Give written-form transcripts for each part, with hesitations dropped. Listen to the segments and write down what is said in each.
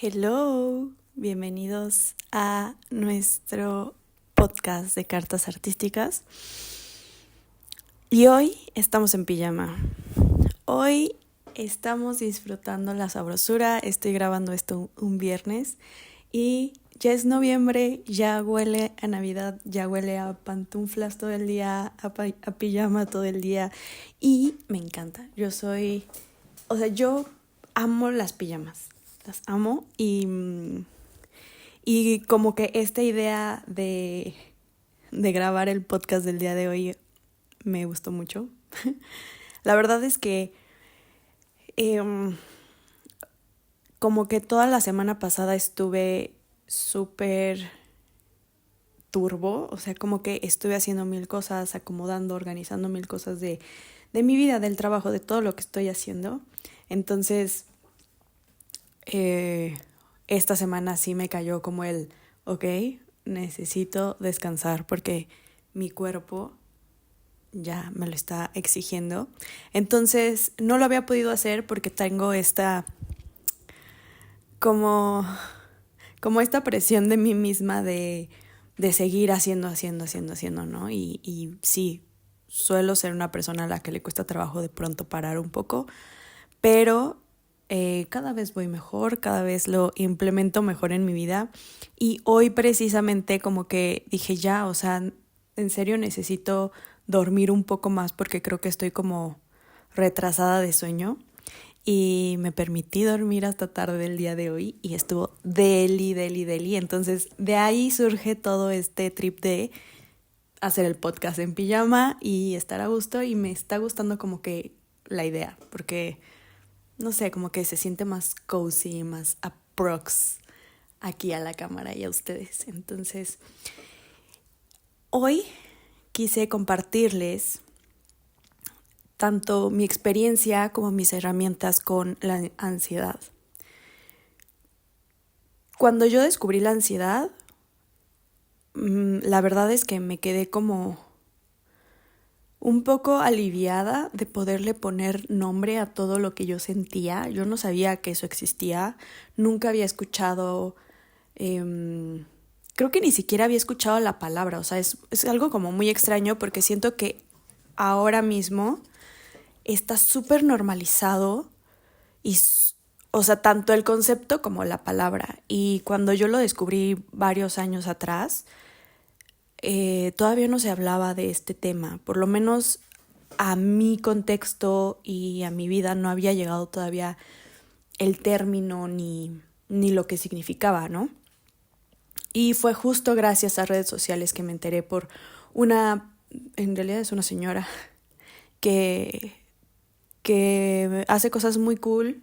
Hello, bienvenidos a nuestro podcast de cartas artísticas. Y hoy estamos en pijama. Hoy estamos disfrutando la sabrosura. Estoy grabando esto un viernes y ya es noviembre, ya huele a Navidad, ya huele a pantuflas todo el día, a pijama todo el día y me encanta. Yo amo las pijamas. Las amo y como que esta idea de grabar el podcast del día de hoy me gustó mucho. La verdad es que como que toda la semana pasada estuve súper turbo, o sea, como que estuve haciendo mil cosas, acomodando, organizando mil cosas de mi vida, del trabajo, de todo lo que estoy haciendo. Entonces, esta semana sí me cayó como ok, necesito descansar porque mi cuerpo ya me lo está exigiendo. Entonces no lo había podido hacer porque tengo esta como esta presión de mí misma de seguir haciendo, ¿no? Y sí, suelo ser una persona a la que le cuesta trabajo de pronto parar un poco, pero cada vez voy mejor, cada vez lo implemento mejor en mi vida. Y hoy precisamente como que dije ya, o sea, en serio necesito dormir un poco más porque creo que estoy como retrasada de sueño. Y me permití dormir hasta tarde del día de hoy y estuvo deli. Entonces de ahí surge todo este trip de hacer el podcast en pijama y estar a gusto, y me está gustando como que la idea, porque no sé, como que se siente más cozy, más aprox aquí a la cámara y a ustedes. Entonces, hoy quise compartirles tanto mi experiencia como mis herramientas con la ansiedad. Cuando yo descubrí la ansiedad, la verdad es que me quedé como un poco aliviada de poderle poner nombre a todo lo que yo sentía. Yo no sabía que eso existía, nunca había escuchado, creo que ni siquiera había escuchado la palabra, o sea, es algo como muy extraño porque siento que ahora mismo está súper normalizado y, o sea, tanto el concepto como la palabra. Y cuando yo lo descubrí varios años atrás, todavía no se hablaba de este tema, por lo menos a mi contexto y a mi vida no había llegado todavía el término ni lo que significaba, ¿no? Y fue justo gracias a redes sociales que me enteré por en realidad es una señora que hace cosas muy cool,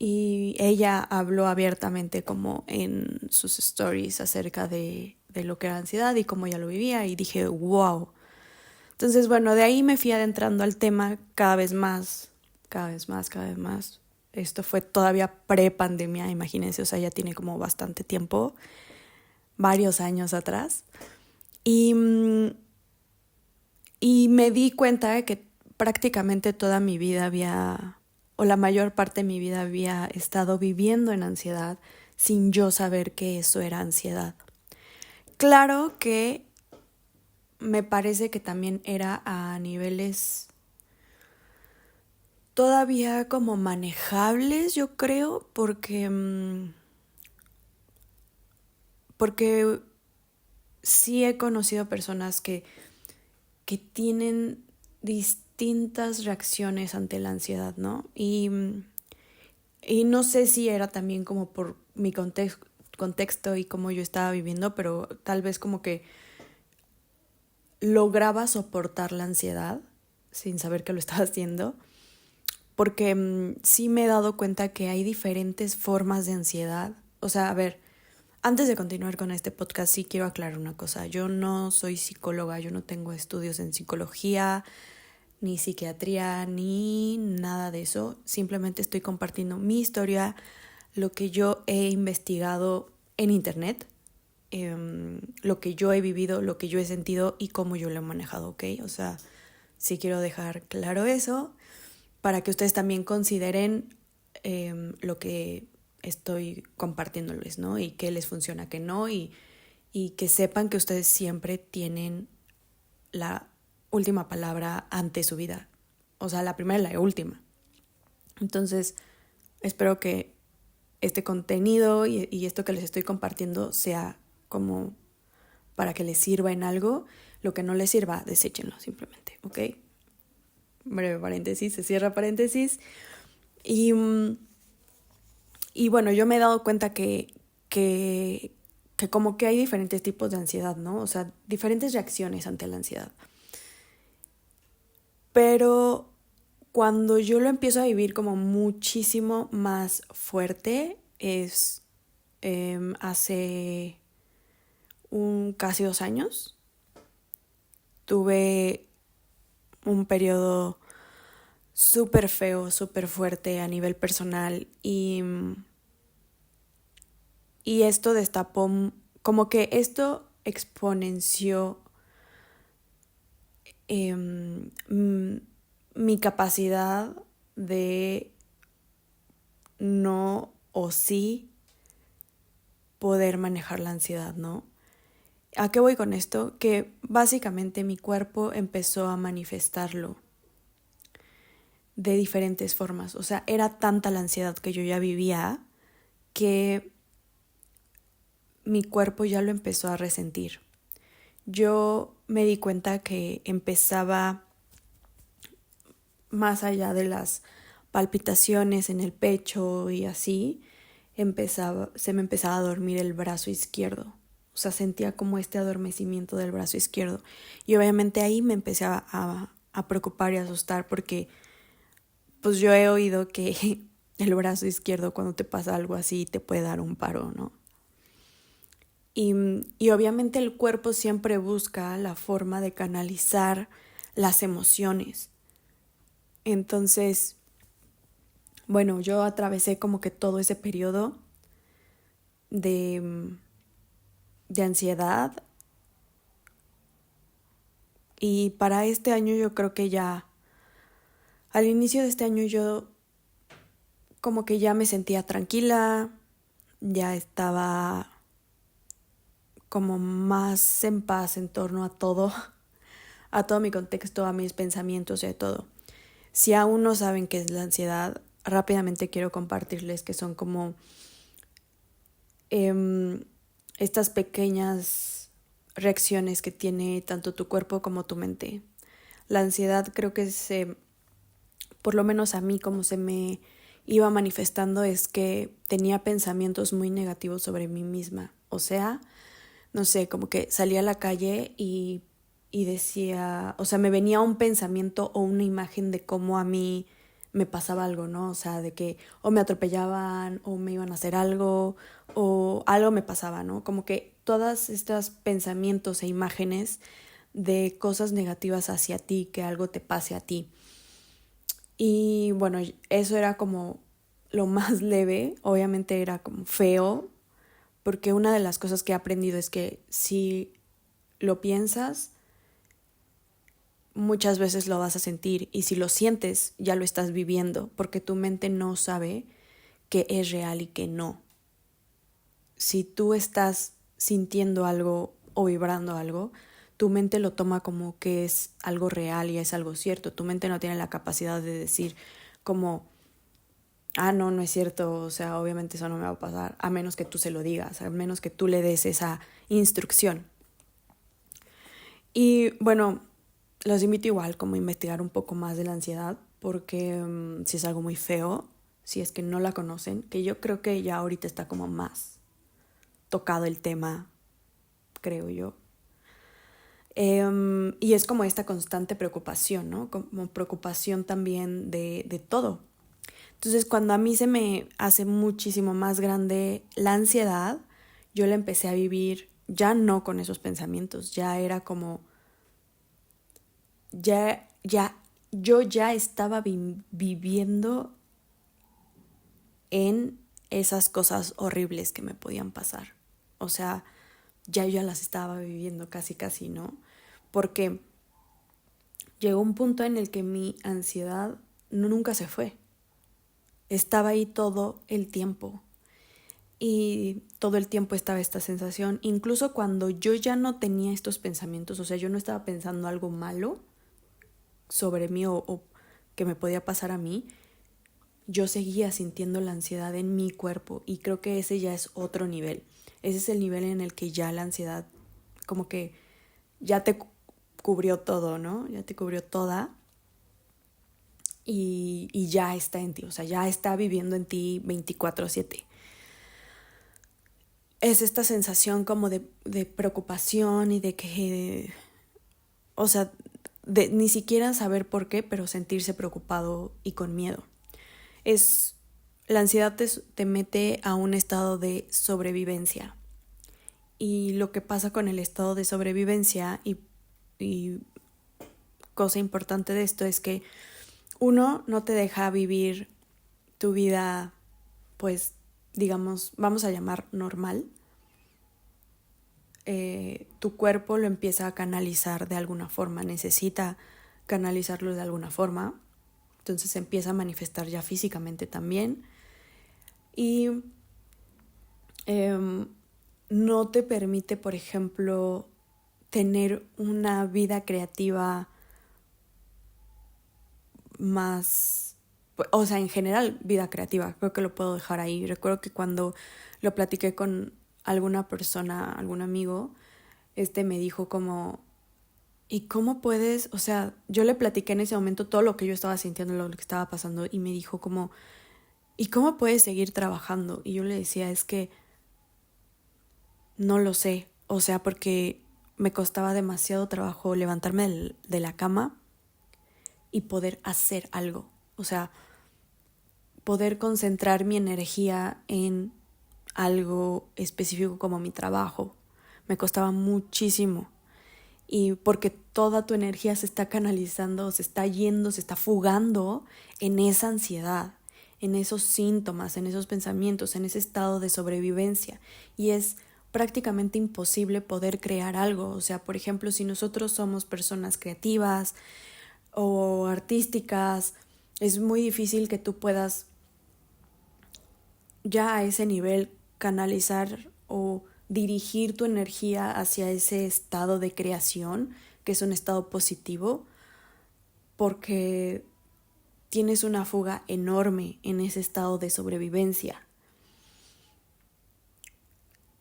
y ella habló abiertamente como en sus stories acerca de lo que era ansiedad y cómo ella lo vivía, y dije, wow. Entonces, bueno, de ahí me fui adentrando al tema cada vez más. Esto fue todavía pre-pandemia, imagínense, o sea, ya tiene como bastante tiempo, varios años atrás. Y me di cuenta de que prácticamente toda mi vida o la mayor parte de mi vida había estado viviendo en ansiedad sin yo saber que eso era ansiedad. Claro que me parece que también era a niveles todavía como manejables, yo creo, porque sí he conocido personas que tienen distintas reacciones ante la ansiedad, ¿no? Y no sé si era también como por mi contexto y cómo yo estaba viviendo, pero tal vez como que lograba soportar la ansiedad sin saber que lo estaba haciendo, porque sí me he dado cuenta que hay diferentes formas de ansiedad. O sea, a ver, antes de continuar con este podcast sí quiero aclarar una cosa. Yo no soy psicóloga, yo no tengo estudios en psicología, ni psiquiatría, ni nada de eso. Simplemente estoy compartiendo mi historia, lo que yo he investigado en internet, lo que yo he vivido, lo que yo he sentido y cómo yo lo he manejado, ¿ok? O sea, sí quiero dejar claro eso para que ustedes también consideren lo que estoy compartiéndoles, ¿no? Y qué les funciona, qué no, y que sepan que ustedes siempre tienen la última palabra ante su vida. O sea, la primera y la última. Entonces, espero que este contenido y esto que les estoy compartiendo sea como para que les sirva en algo. Lo que no les sirva, deséchenlo simplemente, ¿ok? Breve paréntesis, se cierra paréntesis. Y bueno, yo me he dado cuenta que como que hay diferentes tipos de ansiedad, ¿no? O sea, diferentes reacciones ante la ansiedad. Pero cuando yo lo empiezo a vivir como muchísimo más fuerte es hace casi 2 años. Tuve un periodo súper feo, súper fuerte a nivel personal y esto destapó, como que esto exponenció mi capacidad de no o sí poder manejar la ansiedad, ¿no? ¿A qué voy con esto? Que básicamente mi cuerpo empezó a manifestarlo de diferentes formas. O sea, era tanta la ansiedad que yo ya vivía que mi cuerpo ya lo empezó a resentir. Yo me di cuenta que empezaba, más allá de las palpitaciones en el pecho y así, se me empezaba a dormir el brazo izquierdo. O sea, sentía como este adormecimiento del brazo izquierdo. Y obviamente ahí me empecé a preocupar y a asustar porque pues yo he oído que el brazo izquierdo cuando te pasa algo así te puede dar un paro, ¿no? Y obviamente el cuerpo siempre busca la forma de canalizar las emociones. Entonces, bueno, yo atravesé como que todo ese periodo de, de ansiedad y para este año yo creo que ya, al inicio de este año yo como que ya me sentía tranquila, ya estaba como más en paz en torno a todo mi contexto, a mis pensamientos y a todo. Si aún no saben qué es la ansiedad, rápidamente quiero compartirles que son como estas pequeñas reacciones que tiene tanto tu cuerpo como tu mente. La ansiedad creo que por lo menos a mí como se me iba manifestando es que tenía pensamientos muy negativos sobre mí misma. O sea, no sé, como que salía a la calle y decía, o sea, me venía un pensamiento o una imagen de cómo a mí me pasaba algo, ¿no? O sea, de que o me atropellaban o me iban a hacer algo o algo me pasaba, ¿no? Como que todos estos pensamientos e imágenes de cosas negativas hacia ti, que algo te pase a ti. Y bueno, eso era como lo más leve, obviamente era como feo, porque una de las cosas que he aprendido es que si lo piensas, muchas veces lo vas a sentir y si lo sientes, ya lo estás viviendo, porque tu mente no sabe que es real y que no. Si tú estás sintiendo algo o vibrando algo, tu mente lo toma como que es algo real y es algo cierto. Tu mente no tiene la capacidad de decir como, ah, no, no es cierto, o sea, obviamente eso no me va a pasar, a menos que tú se lo digas, a menos que tú le des esa instrucción. Y bueno, los invito igual como a investigar un poco más de la ansiedad, porque si es algo muy feo, si es que no la conocen, que yo creo que ya ahorita está como más tocado el tema, creo yo. Y es como esta constante preocupación, ¿no? Como preocupación también de todo. Entonces, cuando a mí se me hace muchísimo más grande la ansiedad, yo la empecé a vivir ya no con esos pensamientos, ya era como, yo ya estaba viviendo en esas cosas horribles que me podían pasar. O sea, ya yo las estaba viviendo casi, casi, ¿no? Porque llegó un punto en el que mi ansiedad nunca se fue. Estaba ahí todo el tiempo. y todo el tiempo estaba esta sensación, incluso cuando yo ya no tenía estos pensamientos, o sea, yo no estaba pensando algo malo sobre mí o que me podía pasar a mí, yo seguía sintiendo la ansiedad en mi cuerpo y creo que ese ya es otro nivel. Ese es el nivel en el que ya la ansiedad como que ya te cubrió todo, ¿no? Ya te cubrió toda y ya está en ti, o sea, ya está viviendo en ti 24/7. Es esta sensación como de preocupación y de que, o sea, de ni siquiera saber por qué, pero sentirse preocupado y con miedo. La ansiedad te mete a un estado de sobrevivencia. Y lo que pasa con el estado de sobrevivencia y cosa importante de esto es que uno no te deja vivir tu vida, pues, digamos, vamos a llamar normal. Tu cuerpo lo empieza a canalizar de alguna forma, necesita canalizarlo de alguna forma, entonces se empieza a manifestar ya físicamente también y no te permite, por ejemplo, tener una vida creativa más, o sea, en general vida creativa, creo que lo puedo dejar ahí. Recuerdo que cuando lo platiqué con alguna persona, algún amigo, me dijo como, ¿y cómo puedes? O sea, yo le platiqué en ese momento todo lo que yo estaba sintiendo, lo que estaba pasando, y me dijo como, ¿y cómo puedes seguir trabajando? Y yo le decía, es que no lo sé, o sea, porque me costaba demasiado trabajo levantarme de la cama y poder hacer algo, o sea, poder concentrar mi energía en algo específico como mi trabajo. Me costaba muchísimo. Y porque toda tu energía se está canalizando, se está yendo, se está fugando en esa ansiedad, en esos síntomas, en esos pensamientos, en ese estado de sobrevivencia. Y es prácticamente imposible poder crear algo. O sea, por ejemplo, si nosotros somos personas creativas o artísticas, es muy difícil que tú puedas ya a ese nivel canalizar o dirigir tu energía hacia ese estado de creación, que es un estado positivo, porque tienes una fuga enorme en ese estado de sobrevivencia.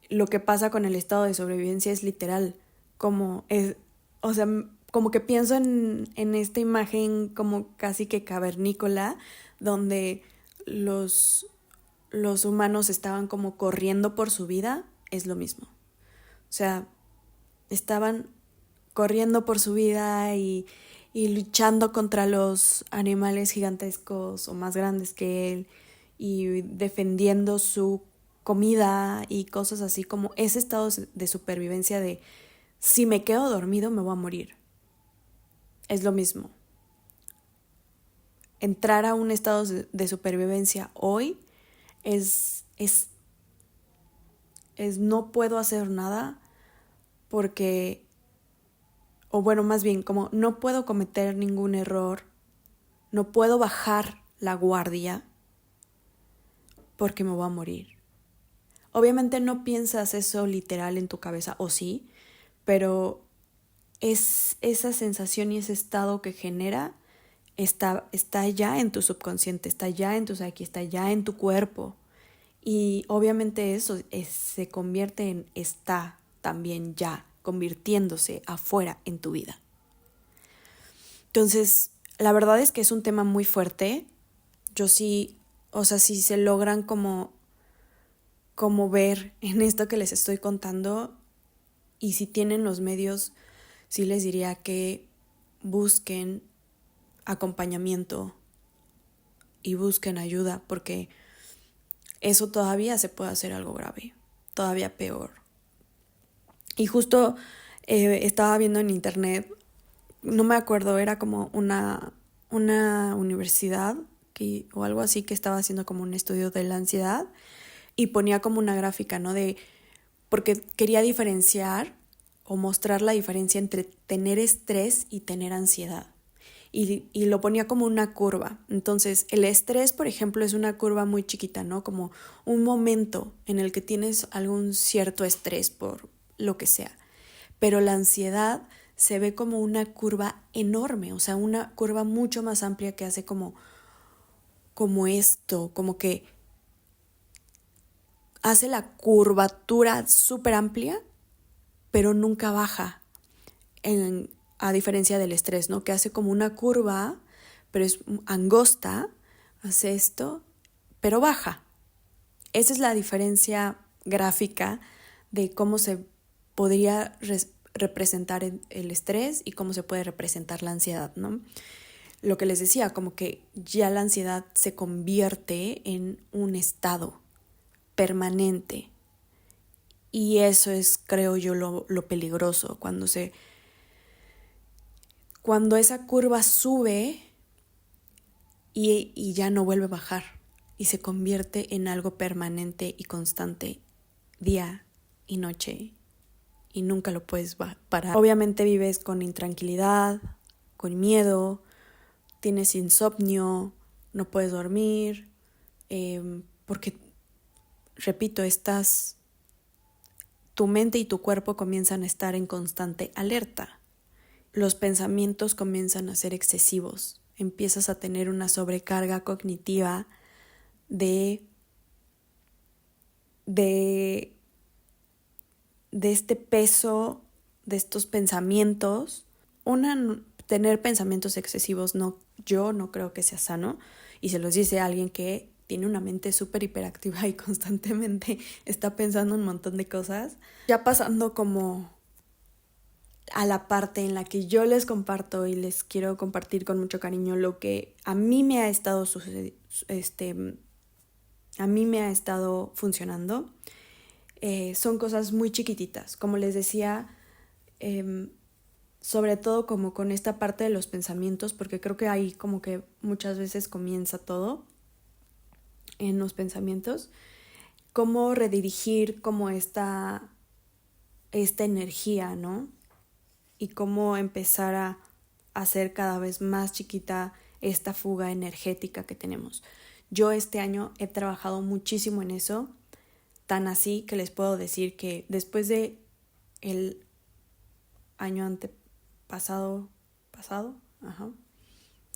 Lo que pasa con el estado de sobrevivencia es literal, o sea, como que pienso en esta imagen como casi que cavernícola, donde los humanos estaban como corriendo por su vida, es lo mismo. O sea, estaban corriendo por su vida y luchando contra los animales gigantescos o más grandes que él y defendiendo su comida y cosas así, como ese estado de supervivencia de si me quedo dormido me voy a morir. Es lo mismo. Entrar a un estado de supervivencia hoy es no puedo hacer nada porque, o bueno, más bien como no puedo cometer ningún error, no puedo bajar la guardia porque me voy a morir. Obviamente no piensas eso literal en tu cabeza, o sí, pero es esa sensación y ese estado que genera está ya en tu subconsciente, está ya en tu psique, está ya en tu cuerpo. Y obviamente eso se convierte en está también ya, convirtiéndose afuera en tu vida. Entonces, la verdad es que es un tema muy fuerte. Yo sí, o sea, si se logran como ver en esto que les estoy contando y si tienen los medios, sí les diría que busquen acompañamiento y busquen ayuda porque eso todavía se puede hacer algo grave, todavía peor. Y justo estaba viendo en internet, no me acuerdo, era como una universidad o algo así que estaba haciendo como un estudio de la ansiedad y ponía como una gráfica, ¿no? Porque quería diferenciar o mostrar la diferencia entre tener estrés y tener ansiedad. y lo ponía como una curva. Entonces, el estrés, por ejemplo, es una curva muy chiquita, ¿no? Como un momento en el que tienes algún cierto estrés por lo que sea. Pero la ansiedad se ve como una curva enorme, o sea, una curva mucho más amplia que hace como esto, como que hace la curvatura súper amplia, pero nunca baja, a diferencia del estrés, ¿no? Que hace como una curva, pero es angosta, hace esto, pero baja. Esa es la diferencia gráfica de cómo se podría representar el estrés y cómo se puede representar la ansiedad, ¿no? Lo que les decía, como que ya la ansiedad se convierte en un estado permanente. Y eso es, creo yo, lo peligroso, cuando esa curva sube y ya no vuelve a bajar y se convierte en algo permanente y constante, día y noche, y nunca lo puedes parar. Obviamente vives con intranquilidad, con miedo, tienes insomnio, no puedes dormir, porque, repito, tu mente y tu cuerpo comienzan a estar en constante alerta. Los pensamientos comienzan a ser excesivos, empiezas a tener una sobrecarga cognitiva de este peso, de estos pensamientos. Tener pensamientos excesivos, yo no creo que sea sano, y se los dice alguien que tiene una mente súper hiperactiva y constantemente está pensando un montón de cosas. Ya pasando como a la parte en la que yo les comparto y les quiero compartir con mucho cariño lo que a mí me ha estado funcionando. Son cosas muy chiquititas, como les decía, sobre todo como con esta parte de los pensamientos, porque creo que ahí como que muchas veces comienza todo en los pensamientos, cómo redirigir como esta energía, ¿no? Y cómo empezar a hacer cada vez más chiquita esta fuga energética que tenemos. Yo este año he trabajado muchísimo en eso, tan así que les puedo decir que después de el año antepasado,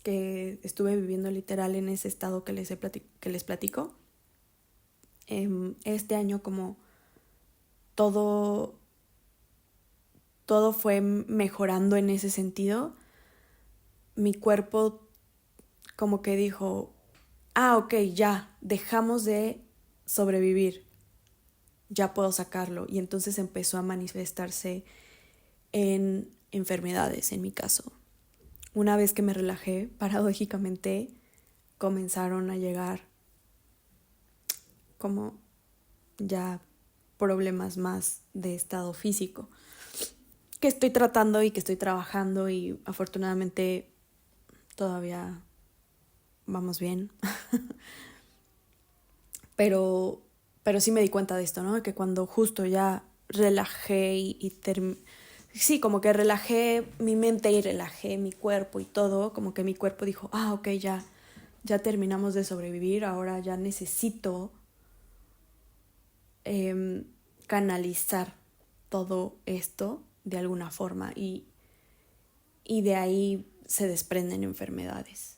que estuve viviendo literal en ese estado que les platico, este año como todo fue mejorando en ese sentido. Mi cuerpo como que dijo, ok, ya, dejamos de sobrevivir, ya puedo sacarlo. Y entonces empezó a manifestarse en enfermedades, en mi caso. Una vez que me relajé, paradójicamente comenzaron a llegar como ya problemas más de estado físico que estoy tratando y que estoy trabajando, y afortunadamente todavía vamos bien. pero sí me di cuenta de esto, ¿no? Que cuando justo ya relajé sí, como que relajé mi mente y relajé mi cuerpo y todo, como que mi cuerpo dijo, ok, ya terminamos de sobrevivir, ahora ya necesito canalizar todo esto de alguna forma, y de ahí se desprenden enfermedades.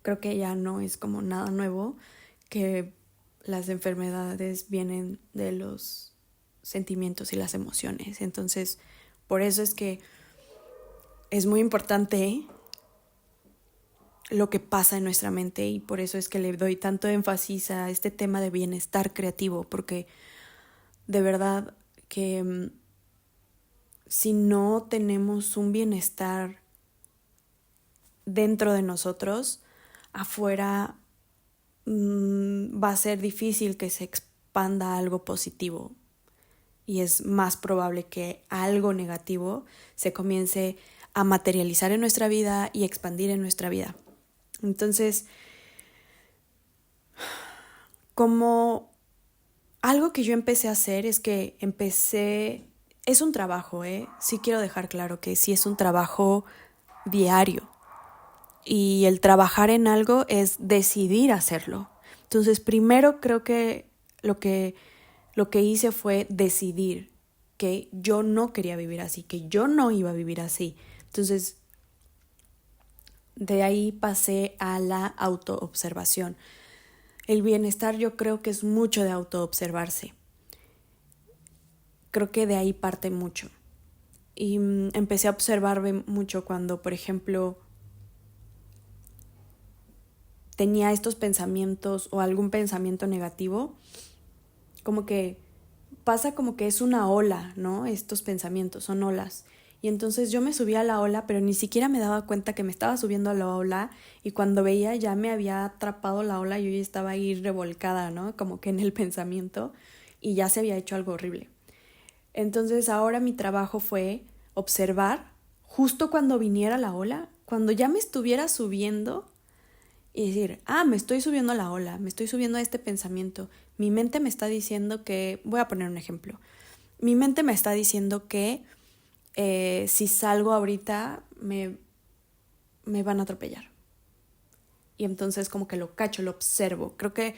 Creo que ya no es como nada nuevo, que las enfermedades vienen de los sentimientos y las emociones. Entonces, por eso es que es muy importante lo que pasa en nuestra mente, y por eso es que le doy tanto énfasis a este tema de bienestar creativo, porque de verdad que si no tenemos un bienestar dentro de nosotros, afuera va a ser difícil que se expanda algo positivo, y es más probable que algo negativo se comience a materializar en nuestra vida y expandir en nuestra vida. Entonces, como algo que yo empecé a hacer es un trabajo, sí quiero dejar claro que sí es un trabajo diario. Y el trabajar en algo es decidir hacerlo. Entonces, primero creo que lo que hice fue decidir que yo no quería vivir así, que yo no iba a vivir así. Entonces, de ahí pasé a la autoobservación. El bienestar yo creo que es mucho de autoobservarse. Creo que de ahí parte mucho. Y empecé a observarme mucho cuando, por ejemplo, tenía estos pensamientos o algún pensamiento negativo, como que pasa como que es una ola, ¿no? Estos pensamientos son olas. Y entonces yo me subía a la ola, pero ni siquiera me daba cuenta que me estaba subiendo a la ola, y cuando veía ya me había atrapado la ola, yo ya estaba ahí revolcada, ¿no? Como que en el pensamiento, y ya se había hecho algo horrible. Entonces ahora mi trabajo fue observar justo cuando viniera la ola, cuando ya me estuviera subiendo, y decir, me estoy subiendo a la ola, me estoy subiendo a este pensamiento. Mi mente me está diciendo que, voy a poner un ejemplo, mi mente me está diciendo que si salgo ahorita me van a atropellar. Y entonces como que lo cacho, lo observo. Creo que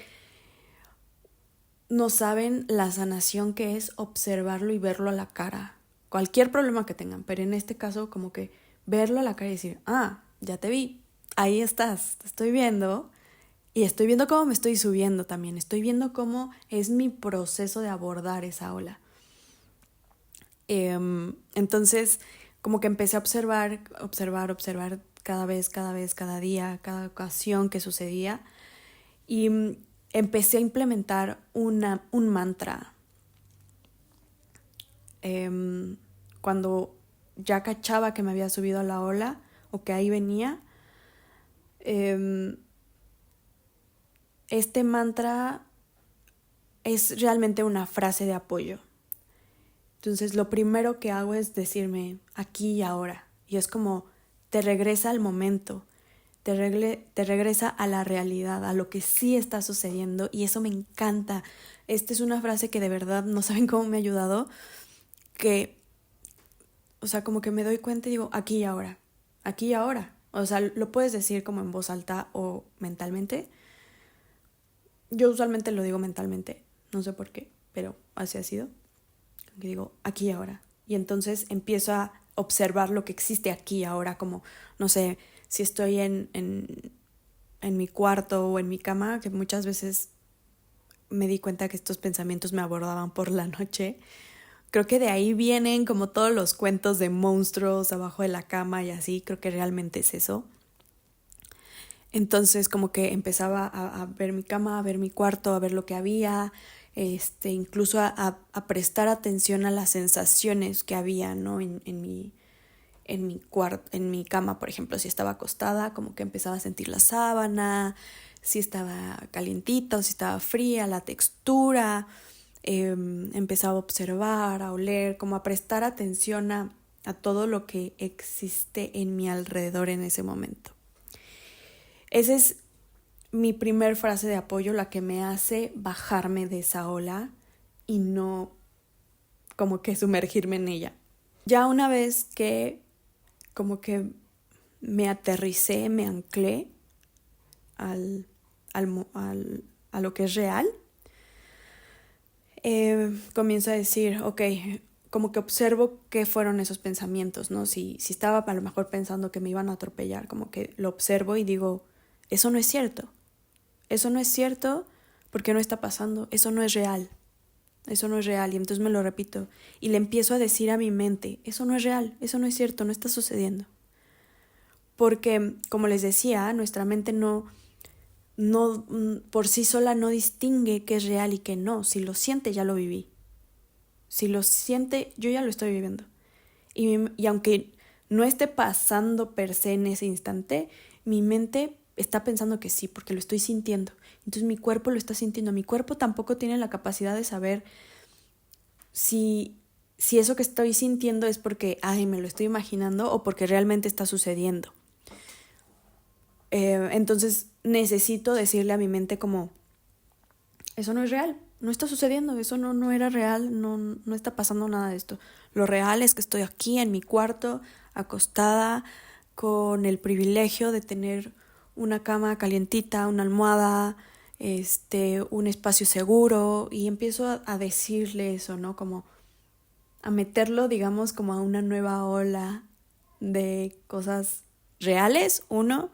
no saben la sanación que es observarlo y verlo a la cara. Cualquier problema que tengan, pero en este caso como que verlo a la cara y decir, ya te vi, ahí estás, te estoy viendo. Y estoy viendo cómo me estoy subiendo también. Estoy viendo cómo es mi proceso de abordar esa ola. Entonces, como que empecé a observar cada vez, cada día, cada ocasión que sucedía. Y empecé a implementar un mantra. Cuando ya cachaba que me había subido a la ola o que ahí venía, este mantra es realmente una frase de apoyo. Entonces lo primero que hago es decirme aquí y ahora. Y es como te regresa al momento, te regresa a la realidad, a lo que sí está sucediendo. Y eso me encanta. Esta es una frase que de verdad no saben cómo me ha ayudado. Que, o sea, como que me doy cuenta y digo aquí y ahora, aquí y ahora. O sea, lo puedes decir como en voz alta o mentalmente. Yo usualmente lo digo mentalmente, no sé por qué, pero así ha sido. Que digo aquí y ahora. Y entonces empiezo a observar lo que existe aquí y ahora, como, no sé, si estoy en mi cuarto o en mi cama, que muchas veces me di cuenta que estos pensamientos me abordaban por la noche. Creo que de ahí vienen como todos los cuentos de monstruos abajo de la cama y así, creo que realmente es eso. Entonces como que empezaba a ver mi cama, a ver mi cuarto, a ver lo que había, incluso a prestar atención a las sensaciones que había, ¿no? en mi cama, por ejemplo, si estaba acostada, como que empezaba a sentir la sábana, si estaba calientita o si estaba fría, la textura, empezaba a observar, a oler, como a prestar atención a todo lo que existe en mi alrededor en ese momento. Esa es mi primer frase de apoyo, la que me hace bajarme de esa ola y no como que sumergirme en ella. Ya una vez que como que me aterricé, me anclé a lo que es real, comienzo a decir, ok, como que observo qué fueron esos pensamientos, ¿no? Si estaba a lo mejor pensando que me iban a atropellar, como que lo observo y digo, eso no es cierto. Eso no es cierto porque no está pasando. Eso no es real. Eso no es real. Y entonces me lo repito. Y le empiezo a decir a mi mente, eso no es real, eso no es cierto, no está sucediendo. Porque, como les decía, nuestra mente no por sí sola no distingue qué es real y qué no. Si lo siente, ya lo viví. Si lo siente, yo ya lo estoy viviendo. Y aunque no esté pasando per se en ese instante, mi mente está pensando que sí, porque lo estoy sintiendo. Entonces mi cuerpo lo está sintiendo. Mi cuerpo tampoco tiene la capacidad de saber si eso que estoy sintiendo es porque, me lo estoy imaginando o porque realmente está sucediendo. Entonces necesito decirle a mi mente como, eso no es real, no está sucediendo, eso no era real, no está pasando nada de esto. Lo real es que estoy aquí en mi cuarto, acostada, con el privilegio de tener una cama calientita, una almohada, un espacio seguro, y empiezo a decirle eso, ¿no? Como a meterlo, digamos, como a una nueva ola de cosas reales, uno,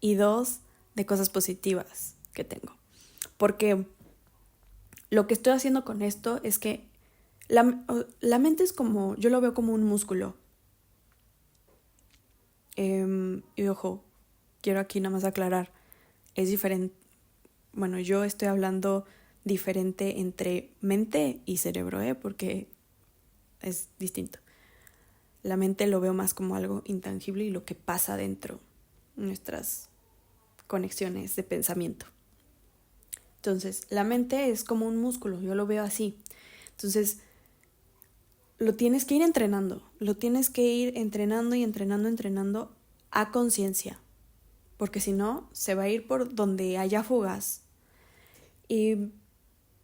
y dos, de cosas positivas que tengo. Porque lo que estoy haciendo con esto es que la mente es como, yo lo veo como un músculo. Y ojo, quiero aquí nada más aclarar, es diferente, bueno, yo estoy hablando diferente entre mente y cerebro, porque es distinto. La mente lo veo más como algo intangible y lo que pasa dentro, nuestras conexiones de pensamiento. Entonces, la mente es como un músculo, yo lo veo así. Entonces, lo tienes que ir entrenando, lo tienes que ir entrenando y entrenando a conciencia, porque si no, se va a ir por donde haya fugas. Y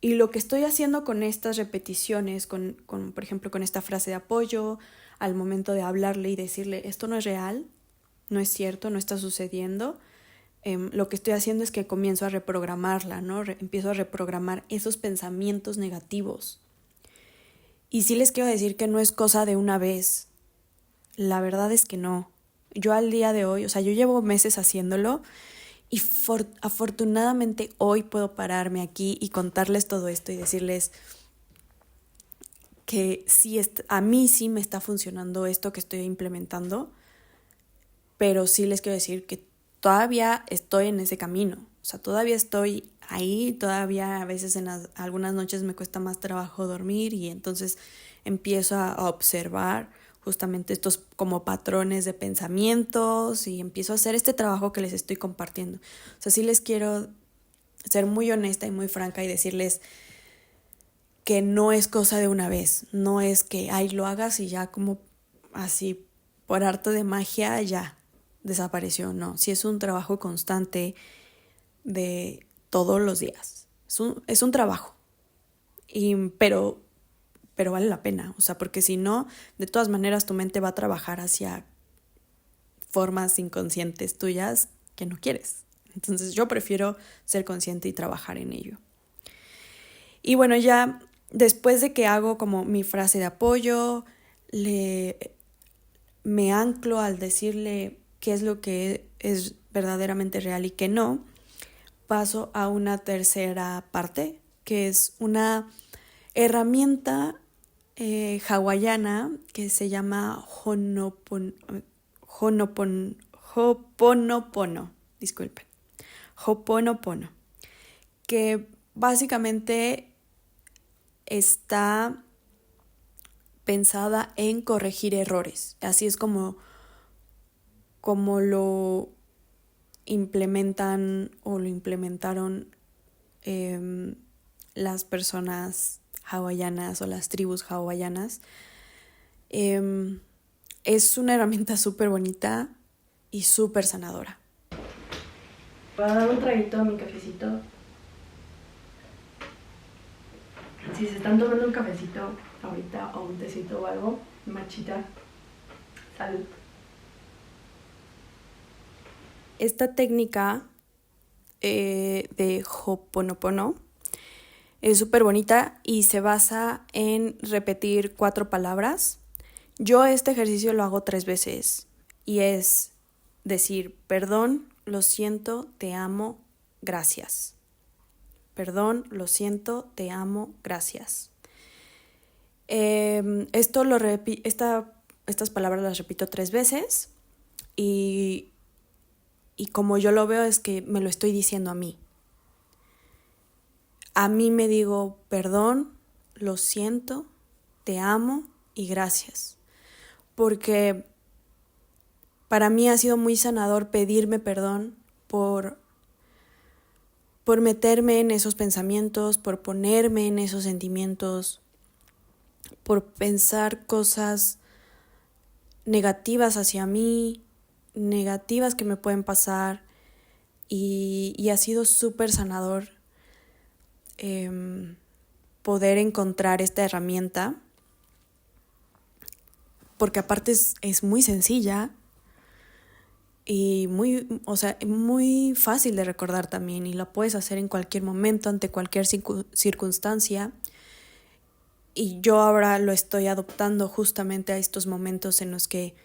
lo que estoy haciendo con estas repeticiones, con, por ejemplo, con esta frase de apoyo, al momento de hablarle y decirle, esto no es real, no es cierto, no está sucediendo, lo que estoy haciendo es que comienzo a reprogramarla, ¿no? Empiezo a reprogramar esos pensamientos negativos. Y sí les quiero decir que no es cosa de una vez. La verdad es que no. Yo al día de hoy, o sea, yo llevo meses haciéndolo y afortunadamente hoy puedo pararme aquí y contarles todo esto y decirles que sí, a mí sí me está funcionando esto que estoy implementando, pero sí les quiero decir que todavía estoy en ese camino. O sea, todavía estoy ahí, todavía a veces algunas noches me cuesta más trabajo dormir y entonces empiezo a observar justamente estos como patrones de pensamientos y empiezo a hacer este trabajo que les estoy compartiendo. O sea, sí les quiero ser muy honesta y muy franca y decirles que no es cosa de una vez, no es que ahí lo hagas y ya como así por arte de magia ya desapareció, no, sí es un trabajo constante de todos los días, es un trabajo, pero vale la pena, o sea, porque si no, de todas maneras tu mente va a trabajar hacia formas inconscientes tuyas que no quieres. Entonces yo prefiero ser consciente y trabajar en ello. Y bueno, ya después de que hago como mi frase de apoyo, me anclo al decirle qué es lo que es verdaderamente real y qué no, paso a una tercera parte, que es una herramienta hawaiana que se llama Ho'oponopono, disculpen, Ho'oponopono, que básicamente está pensada en corregir errores. Así es como lo implementan o lo implementaron las personas hawaianas o las tribus hawaianas. Es una herramienta súper bonita y súper sanadora. Voy a dar un traguito a mi cafecito. Si se están tomando un cafecito ahorita o un tecito o algo, machita, salud. Esta técnica de Ho'oponopono es súper bonita y se basa en repetir 4 palabras. Yo este ejercicio lo hago 3 veces y es decir, perdón, lo siento, te amo, gracias. Perdón, lo siento, te amo, gracias. Estas palabras las repito 3 veces y como yo lo veo es que me lo estoy diciendo a mí. A mí me digo perdón, lo siento, te amo y gracias. Porque para mí ha sido muy sanador pedirme perdón por meterme en esos pensamientos, por ponerme en esos sentimientos, por pensar cosas negativas hacia mí, negativas que me pueden pasar, y ha sido súper sanador poder encontrar esta herramienta, porque aparte es muy sencilla y muy fácil de recordar también, y la puedes hacer en cualquier momento, ante cualquier circunstancia. Y yo ahora lo estoy adoptando justamente a estos momentos en los que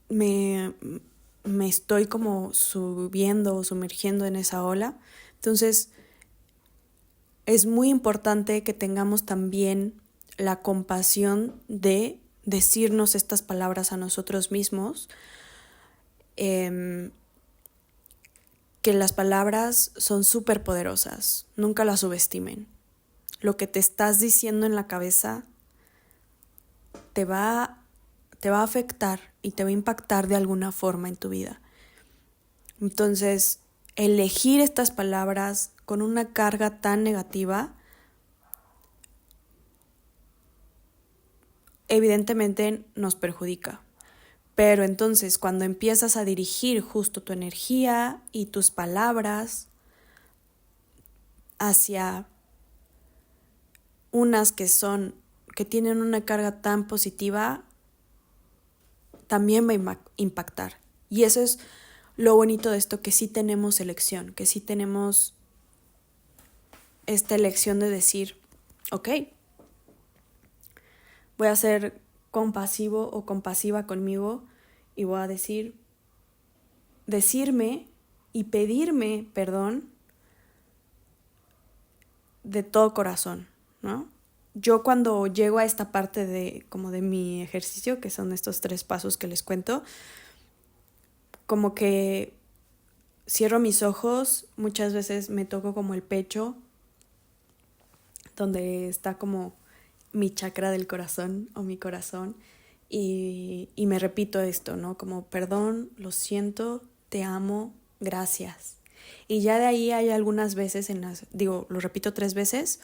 me estoy como subiendo o sumergiendo en esa ola. Entonces, es muy importante que tengamos también la compasión de decirnos estas palabras a nosotros mismos, que las palabras son súper poderosas, nunca las subestimen. Lo que te estás diciendo en la cabeza te va a afectar y te va a impactar de alguna forma en tu vida. Entonces, elegir estas palabras con una carga tan negativa, evidentemente nos perjudica. Pero entonces, cuando empiezas a dirigir justo tu energía y tus palabras hacia unas que tienen una carga tan positiva, también va a impactar. Y eso es lo bonito de esto, que sí tenemos elección, que sí tenemos esta elección de decir, ok, voy a ser compasivo o compasiva conmigo y voy a decirme y pedirme perdón de todo corazón, ¿no? Yo cuando llego a esta parte de mi ejercicio, que son estos 3 pasos que les cuento, como que cierro mis ojos, muchas veces me toco como el pecho, donde está como mi chakra del corazón o mi corazón, y me repito esto, ¿no? Como perdón, lo siento, te amo, gracias. Y ya de ahí hay algunas veces lo repito 3 veces,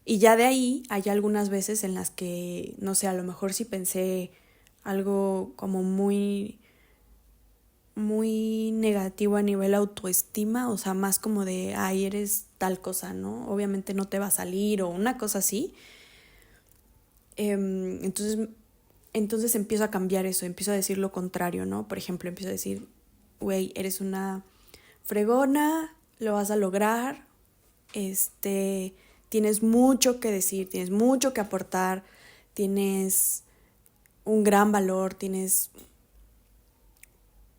y ya de ahí hay algunas veces en las que, no sé, a lo mejor sí pensé algo como muy, muy negativo a nivel autoestima, o sea, más como de, ay, eres tal cosa, ¿no? Obviamente no te va a salir, o una cosa así. Entonces empiezo a cambiar eso, empiezo a decir lo contrario, ¿no? Por ejemplo, empiezo a decir, güey, eres una fregona, lo vas a lograr, tienes mucho que decir, tienes mucho que aportar, tienes un gran valor, tienes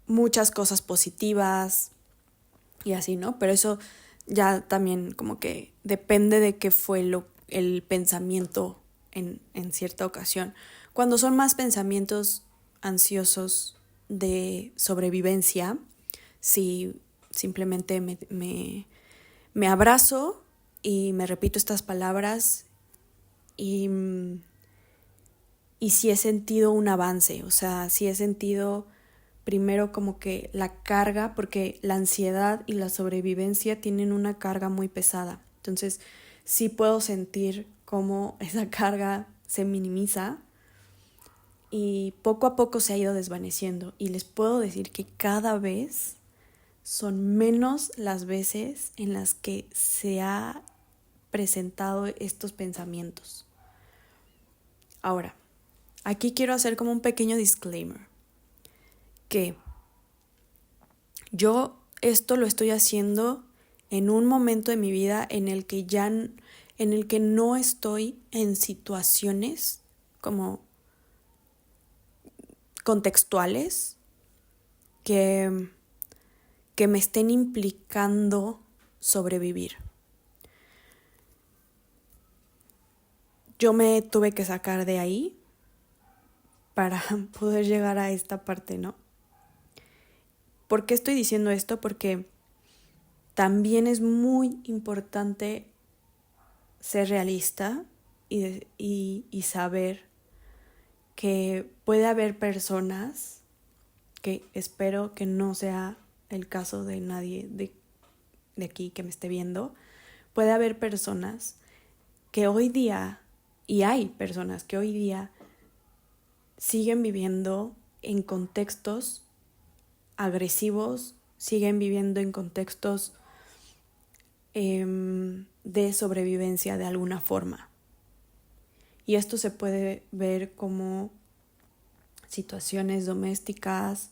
muchas cosas positivas y así, ¿no? Pero eso ya también como que depende de qué fue el pensamiento en cierta ocasión. Cuando son más pensamientos ansiosos de sobrevivencia, sí, simplemente me abrazo y me repito estas palabras y sí he sentido un avance, o sea, sí he sentido primero como que la carga, porque la ansiedad y la sobrevivencia tienen una carga muy pesada. Entonces, sí puedo sentir cómo esa carga se minimiza y poco a poco se ha ido desvaneciendo. Y les puedo decir que cada vez son menos las veces en las que se ha presentado estos pensamientos. Ahora, aquí quiero hacer como un pequeño disclaimer, que yo esto lo estoy haciendo en un momento de mi vida en el que no estoy en situaciones como contextuales que me estén implicando sobrevivir. Yo me tuve que sacar de ahí para poder llegar a esta parte, ¿no? ¿Por qué estoy diciendo esto? Porque también es muy importante ser realista y saber que puede haber personas, que espero que no sea el caso de nadie de aquí que me esté viendo, puede haber personas que hoy día, y hay personas que hoy día siguen viviendo en contextos agresivos, siguen viviendo en contextos de sobrevivencia de alguna forma. Y esto se puede ver como situaciones domésticas,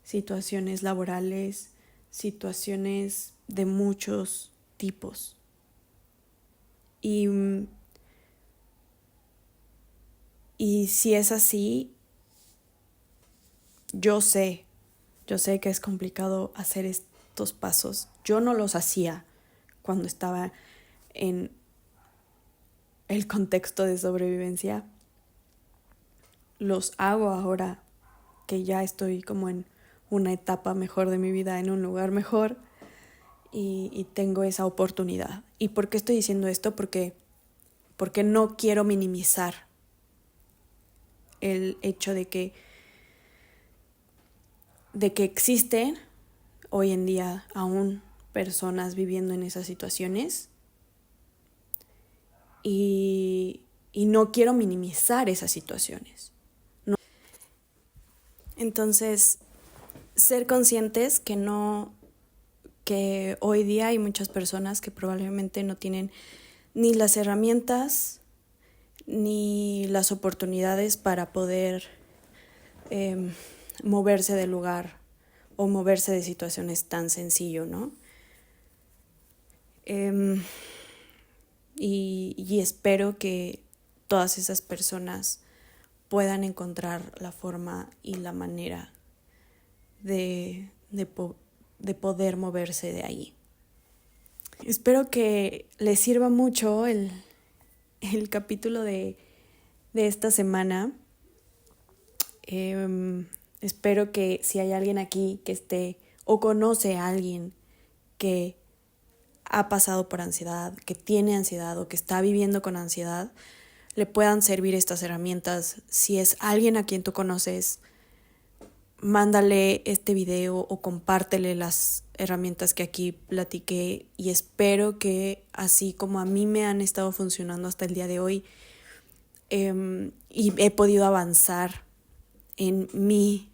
situaciones laborales, situaciones de muchos tipos. Y si es así, yo sé que es complicado hacer estos pasos. Yo no los hacía cuando estaba en el contexto de sobrevivencia. Los hago ahora que ya estoy como en una etapa mejor de mi vida, en un lugar mejor, y tengo esa oportunidad. ¿Y por qué estoy diciendo esto? Porque no quiero minimizar el hecho de que existen hoy en día aún personas viviendo en esas situaciones, y no quiero minimizar esas situaciones. No. Entonces, ser conscientes que hoy día hay muchas personas que probablemente no tienen ni las herramientas ni las oportunidades para poder moverse del lugar o moverse de situaciones tan sencillo, ¿no? Y espero que todas esas personas puedan encontrar la forma y la manera de poder moverse de ahí. Espero que les sirva mucho el capítulo de esta semana. Espero que si hay alguien aquí que esté o conoce a alguien que ha pasado por ansiedad, que tiene ansiedad o que está viviendo con ansiedad, le puedan servir estas herramientas. Si es alguien a quien tú conoces, mándale este video o compártele las herramientas que aquí platiqué, y espero que así como a mí me han estado funcionando hasta el día de hoy, y he podido avanzar en mi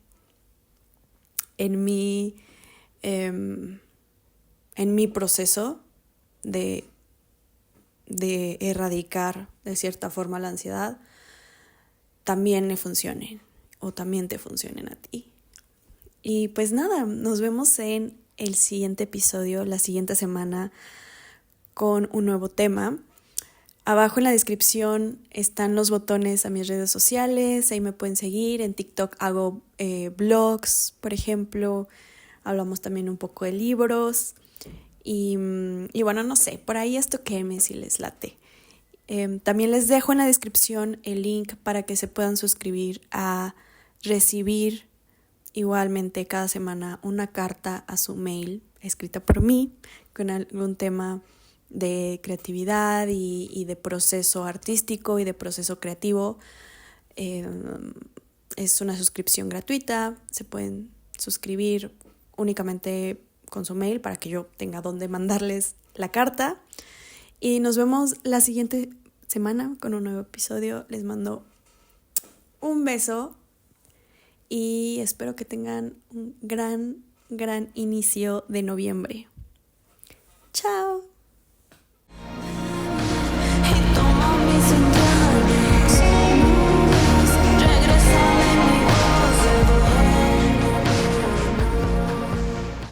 proceso de erradicar de cierta forma la ansiedad, también me funcionen o también te funcionen a ti. Y pues nada, nos vemos en el siguiente episodio, la siguiente semana, con un nuevo tema. Abajo en la descripción están los botones a mis redes sociales, ahí me pueden seguir. En TikTok hago blogs, por ejemplo, hablamos también un poco de libros. Y bueno, no sé, por ahí estoquenme si les late. También les dejo en la descripción el link para que se puedan suscribir a recibir igualmente cada semana una carta a su mail escrita por mí con algún tema de creatividad y de proceso artístico y de proceso creativo. Es una suscripción gratuita, se pueden suscribir únicamente con su mail para que yo tenga dónde mandarles la carta. Y nos vemos la siguiente semana con un nuevo episodio. Les mando un beso y espero que tengan un gran inicio de noviembre. ¡Chao!